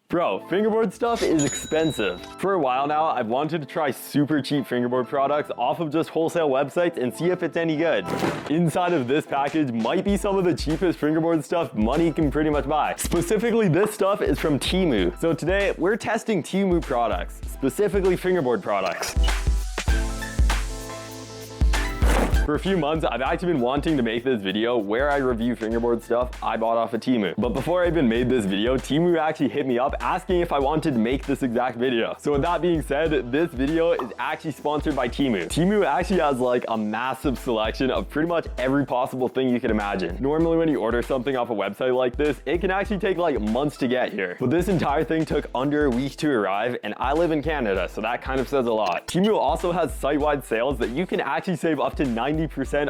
Bro, fingerboard stuff is expensive. For a while now, I've wanted to try super cheap fingerboard products off of just wholesale websites and see if it's any good. Inside of this package might be some of the cheapest fingerboard stuff money can pretty much buy. Specifically, this stuff is from TEMU. So today, we're testing TEMU products, specifically fingerboard products. For a few months, I've actually been wanting to make this video where I review fingerboard stuff I bought off of TEMU. But before I even made this video, TEMU actually hit me up asking if I wanted to make this exact video. So with that being said, this video is actually sponsored by TEMU. TEMU actually has like a massive selection of pretty much every possible thing you can imagine. Normally when you order something off a website like this, it can actually take like months to get here. But this entire thing took under a week to arrive, and I live in Canada, so that kind of says a lot. TEMU also has site-wide sales that you can actually save up to 90%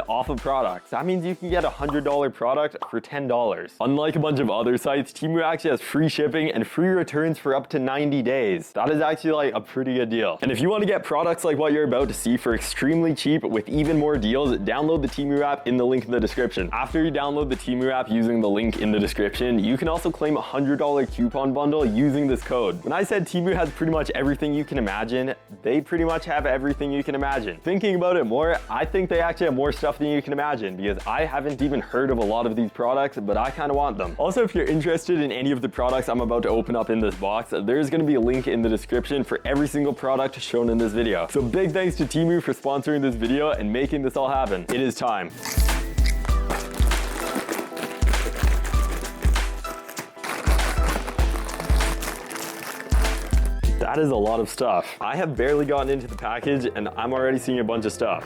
off of products. That means you can get a $100 product for $10. Unlike a bunch of other sites, TEMU actually has free shipping and free returns for up to 90 days. That is actually like a pretty good deal. And if you want to get products like what you're about to see for extremely cheap with even more deals, download the TEMU app in the link in the description. After you download the TEMU app using the link in the description, you can also claim a $100 coupon bundle using this code. When I said TEMU has pretty much everything you can imagine, they pretty much have everything you can imagine. Thinking about it more, I think they actually have more stuff than you can imagine, because I haven't even heard of a lot of these products, but I kind of want them. Also, if you're interested in any of the products I'm about to open up in this box, there's going to be a link in the description for every single product shown in this video. So big thanks to TEMU for sponsoring this video and making this all happen. It is time. That is a lot of stuff. I have barely gotten into the package and I'm already seeing a bunch of stuff.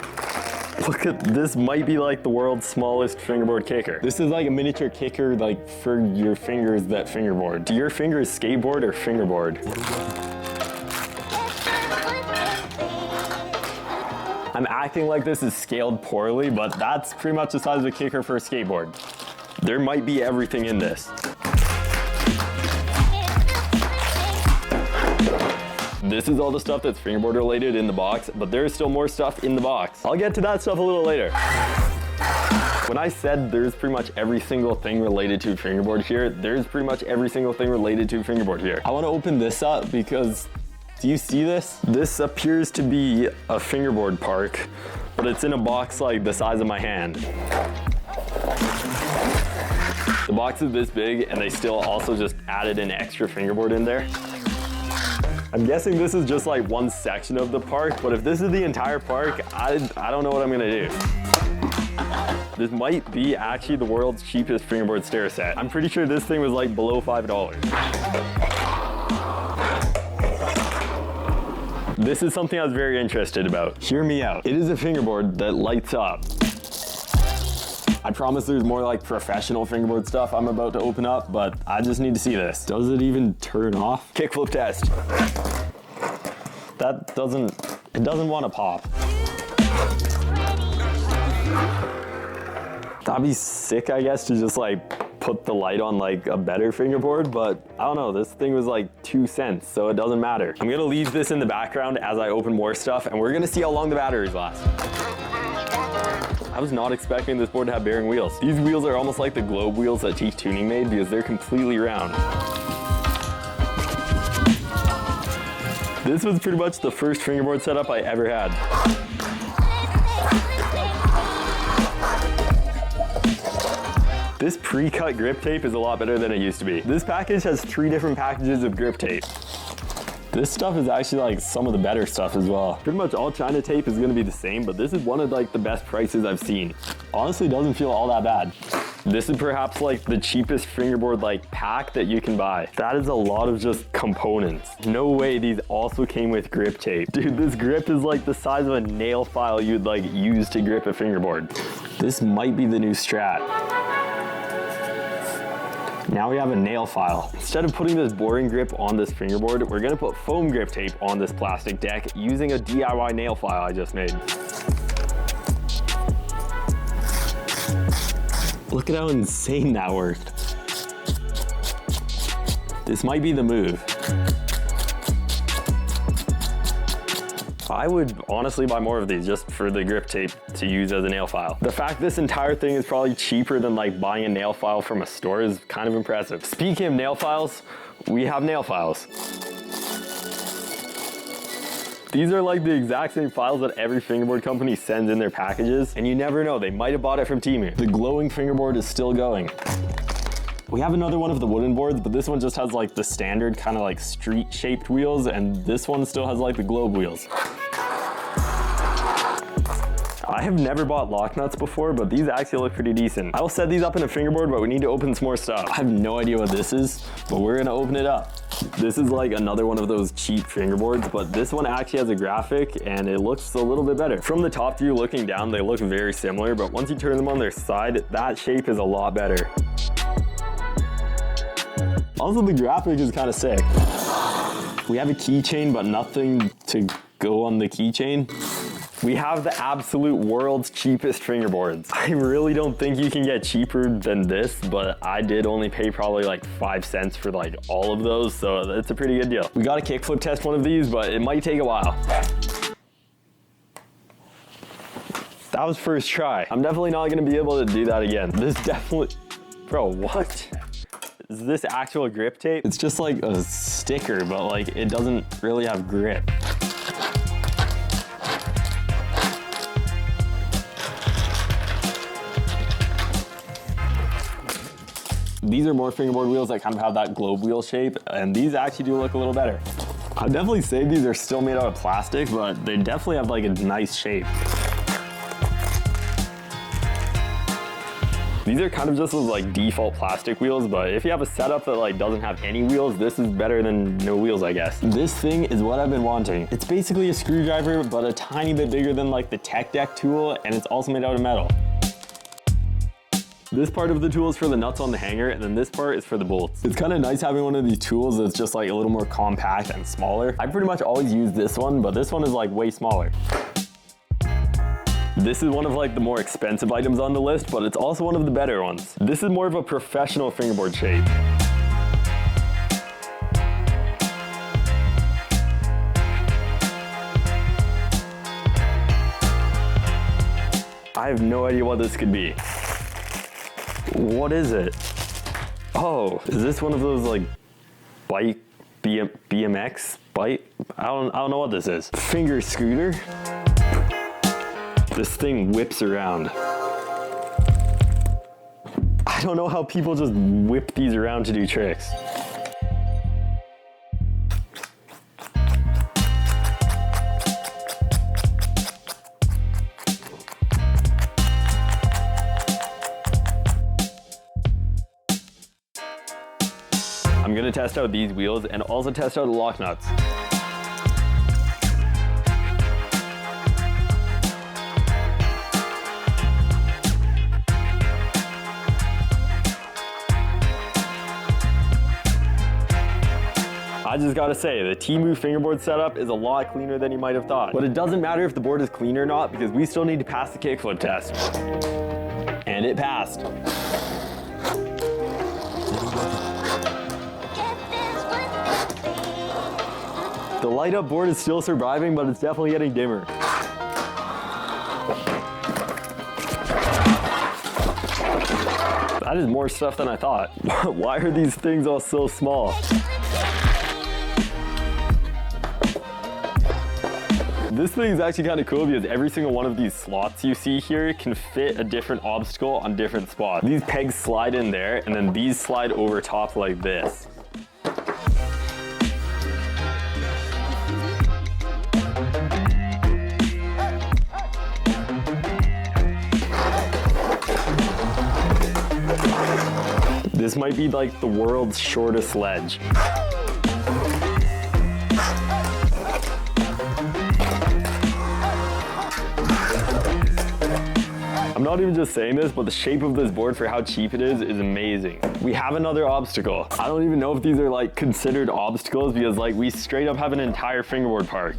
Look at this, might be like the world's smallest fingerboard kicker. This is like a miniature kicker like for your fingers that fingerboard. Do your fingers skateboard or fingerboard? I'm acting like this is scaled poorly, but that's pretty much the size of a kicker for a skateboard. There might be everything in this. This is all the stuff that's fingerboard related in the box, but there's still more stuff in the box. I'll get to that stuff a little later. When I said there's pretty much every single thing related to fingerboard here, there's pretty much every single thing related to fingerboard here. I want to open this up because, do you see this? This appears to be a fingerboard park, but it's in a box like the size of my hand. The box is this big and they still also just added an extra fingerboard in there. I'm guessing this is just like one section of the park, but if this is the entire park, I don't know what I'm gonna do. This might be actually the world's cheapest fingerboard stair set. I'm pretty sure this thing was like below $5. This is something I was very interested about. Hear me out. It is a fingerboard that lights up. I promise there's more like professional fingerboard stuff I'm about to open up, but I just need to see this. Does it even turn off? Kickflip test. It doesn't want to pop. That'd be sick, I guess, to just like put the light on like a better fingerboard, but I don't know, this thing was like 2 cents, so it doesn't matter. I'm gonna leave this in the background as I open more stuff, and we're gonna see how long the batteries last. I was not expecting this board to have bearing wheels. These wheels are almost like the globe wheels that Teeth Tuning made because they're completely round. This was pretty much the first fingerboard setup I ever had. This pre-cut grip tape is a lot better than it used to be. This package has 3 different packages of grip tape. This stuff is actually like some of the better stuff as well. Pretty much all China tape is gonna be the same, but this is one of like the best prices I've seen. Honestly, doesn't feel all that bad. This is perhaps like the cheapest fingerboard like pack that you can buy. That is a lot of just components. No way these also came with grip tape. Dude, this grip is like the size of a nail file you'd like use to grip a fingerboard. This might be the new Strat. Now we have a nail file. Instead of putting this boring grip on this fingerboard, we're gonna put foam grip tape on this plastic deck using a DIY nail file I just made. Look at how insane that worked. This might be the move. I would honestly buy more of these just for the grip tape to use as a nail file. The fact this entire thing is probably cheaper than like buying a nail file from a store is kind of impressive. Speaking of nail files, we have nail files. These are like the exact same files that every fingerboard company sends in their packages, and you never know, they might have bought it from TEMU. The glowing fingerboard is still going. We have another one of the wooden boards, but this one just has like the standard kind of like street shaped wheels, and this one still has like the globe wheels. I have never bought lock nuts before, but these actually look pretty decent. I will set these up in a fingerboard, but we need to open some more stuff. I have no idea what this is, but we're gonna open it up. This is like another one of those cheap fingerboards, but this one actually has a graphic and it looks a little bit better. From the top view looking down, they look very similar, but once you turn them on their side, that shape is a lot better. Also, the graphic is kind of sick. We have a keychain, but nothing to go on the keychain. We have the absolute world's cheapest fingerboards. I really don't think you can get cheaper than this, but I did only pay probably like 5 cents for like all of those, so that's a pretty good deal. We got to kickflip test one of these, but it might take a while. That was first try. I'm definitely not gonna be able to do that again. This definitely, bro, what? Is this actual grip tape? It's just like a sticker, but like it doesn't really have grip. These are more fingerboard wheels that kind of have that globe wheel shape, and these actually do look a little better. I'd definitely say these are still made out of plastic, but they definitely have like a nice shape. These are kind of just those like default plastic wheels, but if you have a setup that like doesn't have any wheels, this is better than no wheels, I guess. This thing is what I've been wanting. It's basically a screwdriver, but a tiny bit bigger than like the tech deck tool, and it's also made out of metal. This part of the tool is for the nuts on the hanger, and then this part is for the bolts. It's kind of nice having one of these tools that's just like a little more compact and smaller. I pretty much always use this one, but this one is like way smaller. This is one of like the more expensive items on the list, but it's also one of the better ones. This is more of a professional fingerboard shape. I have no idea what this could be. What is it? Oh, is this one of those like bike BMX bike? I don't know what this is. Finger scooter. This thing whips around. I don't know how people just whip these around to do tricks. I'm gonna test out these wheels and also test out the lock nuts. I just gotta say, the TEMU Fingerboard setup is a lot cleaner than you might have thought. But it doesn't matter if the board is clean or not, because we still need to pass the kickflip test. And it passed. The light up board is still surviving, but it's definitely getting dimmer. That is more stuff than I thought. Why are these things all so small? This thing is actually kind of cool because every single one of these slots you see here can fit a different obstacle on different spots. These pegs slide in there, and then these slide over top like this. This might be like the world's shortest ledge. I'm not even just saying this, but the shape of this board for how cheap it is amazing. We have another obstacle. I don't even know if these are like considered obstacles because like we straight up have an entire fingerboard park.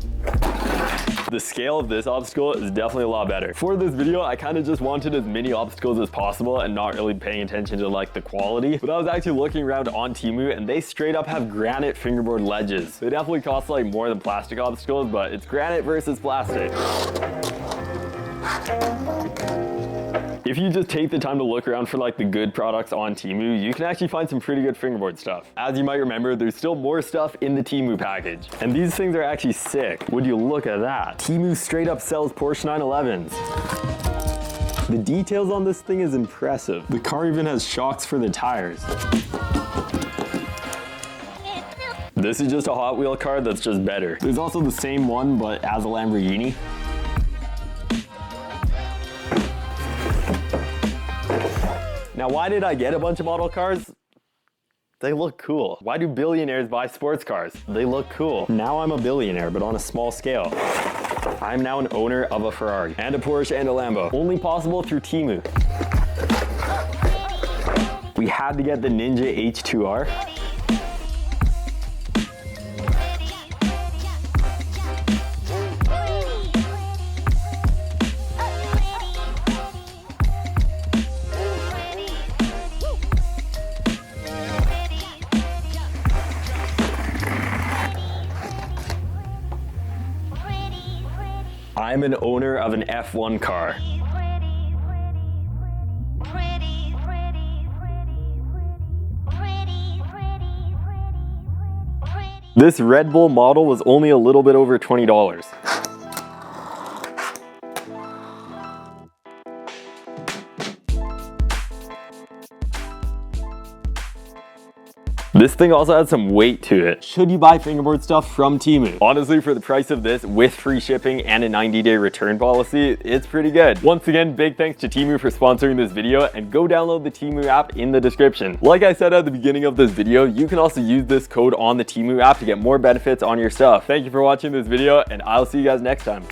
The scale of this obstacle is definitely a lot better. For this video, I kind of just wanted as many obstacles as possible and not really paying attention to like the quality. But I was actually looking around on TEMU and they straight up have granite fingerboard ledges. They definitely cost like more than plastic obstacles, but it's granite versus plastic. If you just take the time to look around for like the good products on TEMU, you can actually find some pretty good fingerboard stuff. As you might remember, there's still more stuff in the TEMU package. And these things are actually sick. Would you look at that? TEMU straight up sells Porsche 911s. The details on this thing is impressive. The car even has shocks for the tires. This is just a Hot Wheel car that's just better. There's also the same one, but as a Lamborghini. Now, why did I get a bunch of model cars? They look cool. Why do billionaires buy sports cars? They look cool. Now I'm a billionaire, but on a small scale. I'm now an owner of a Ferrari and a Porsche and a Lambo. Only possible through TEMU. We had to get the Ninja H2R. I'm an owner of an F1 car. This Red Bull model was only a little bit over $20. This thing also has some weight to it. Should you buy fingerboard stuff from TEMU? Honestly, for the price of this, with free shipping and a 90-day return policy, it's pretty good. Once again, big thanks to TEMU for sponsoring this video, and go download the TEMU app in the description. Like I said at the beginning of this video, you can also use this code on the TEMU app to get more benefits on your stuff. Thank you for watching this video, and I'll see you guys next time.